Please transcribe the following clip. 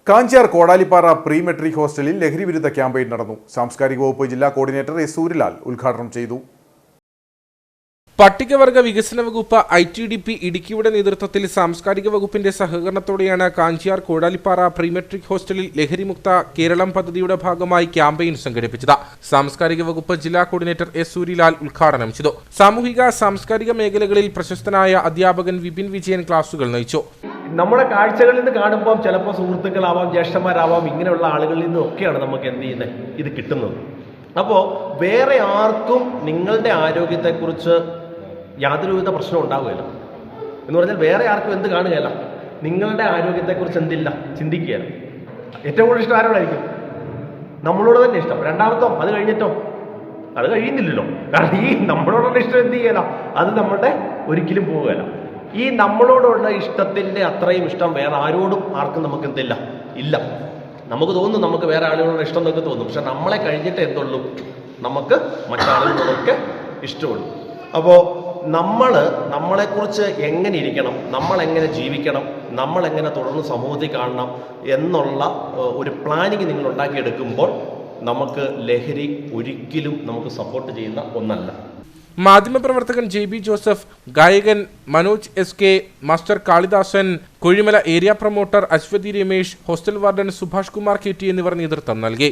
Kanchiyar Kodalippara pre metric ഹോസ്റ്റലിൽ ലഹരിവിരുദ്ധ campaign നടന്നു. സാംസ്കാരിക വകുപ്പ് ജില്ലാ കോർഡിനേറ്റർ എസ് സൂര്യലാൽ ഉദ്ഘാടനം ചെയ്തു. പട്ടികവർഗ വികസന വകുപ്പ് ITDP ഇടുക്കിയുടെ നേതൃത്വത്തിൽ സാംസ്കാരിക വകുപ്പിന്റെ സഹകരണത്തോടെയാണ് കാഞ്ചിയാർ കോടാലിപ്പാറ പ്രീ മെട്രിക് ഹോസ്റ്റലിൽ ലഹരിമുക്ത കേരളം പദ്ധതിയുടെ ഭാഗമായി ക്യാമ്പയിൻ സംഘടിപ്പിച്ചത്. സാംസ്കാരിക വകുപ്പ് ജില്ലാ കോർഡിനേറ്റർ എസ് സൂര്യലാൽ ഉദ്ഘാടനം ചെയ്തു. സാമൂഹിക സാംസ്കാരിക മേഖലകളിൽ പ്രശസ്തനായ അധ്യാപകൻ വിപിൻ വിജയൻ ക്ലാസുകൾ നയിച്ചു. നമ്മുടെ കാഴ്ചകളിൽ നിന്ന് കാണുമ്പോൾ ചിലപ്പോൾ സുഹൃത്തുക്കളാവാം, ജ്യേഷ്ഠന്മാരാവാം, ഇങ്ങനെയുള്ള ആളുകളിൽ നിന്നൊക്കെയാണ് നമുക്ക് എന്ത് ചെയ്യുന്നത് ഇത് കിട്ടുന്നത്. അപ്പോൾ വേറെ ആർക്കും നിങ്ങളുടെ ആരോഗ്യത്തെക്കുറിച്ച് യാതൊരുവിധ പ്രശ്നവും ഉണ്ടാവുകയില്ല എന്ന് പറഞ്ഞാൽ വേറെ ആർക്കും എന്ത് കാണുകയില്ല, നിങ്ങളുടെ ആരോഗ്യത്തെക്കുറിച്ച് എന്തില്ല ചിന്തിക്കുകയില്ല. ഏറ്റവും കൂടുതൽ ഇഷ്ടം ആരോടായിരിക്കും? നമ്മളോട് തന്നെ ഇഷ്ടം. രണ്ടാമത്തോ അത് കഴിഞ്ഞിട്ടോ അത് കഴിയുന്നില്ലല്ലോ. കാരണം ഈ നമ്മളോടുള്ള ഇഷ്ടം എന്ത് ചെയ്യല, അത് നമ്മളുടെ ഒരിക്കലും പോവുകയില്ല. ഈ നമ്മളോടുള്ള ഇഷ്ടത്തിൻ്റെ അത്രയും ഇഷ്ടം വേറെ ആർക്കും നമുക്ക് എന്തില്ല ഇല്ല. നമുക്ക് തോന്നും നമുക്ക് വേറെ ആളുകളോട് ഇഷ്ടം എന്നൊക്കെ തോന്നും, പക്ഷെ നമ്മളെ കഴിഞ്ഞിട്ട് എന്തുള്ളൂ, നമുക്ക് മറ്റാളുകളോടൊക്കെ ഇഷ്ടമുള്ളൂ. അപ്പോൾ നമ്മളെക്കുറിച്ച് എങ്ങനെ ഇരിക്കണം, നമ്മളെങ്ങനെ ജീവിക്കണം, നമ്മളെങ്ങനെ തുടർന്ന് സമൂഹത്തിൽ കാണണം എന്നുള്ള ഒരു പ്ലാനിങ് നിങ്ങൾ ഉണ്ടാക്കിയെടുക്കുമ്പോൾ നമുക്ക് ലഹരി ഒരിക്കലും നമുക്ക് സപ്പോർട്ട് ചെയ്യുന്ന ഒന്നല്ല. മാധ്യമപ്രവർത്തകൻ JB ജോസഫ്, ഗായകൻ Manoj SK, master Kalidasan, Kozhimala area promoter Aswathi Ramesh, hostel warden Subhash Kumar KT എന്നിവർ നേതൃത്വം നൽകി.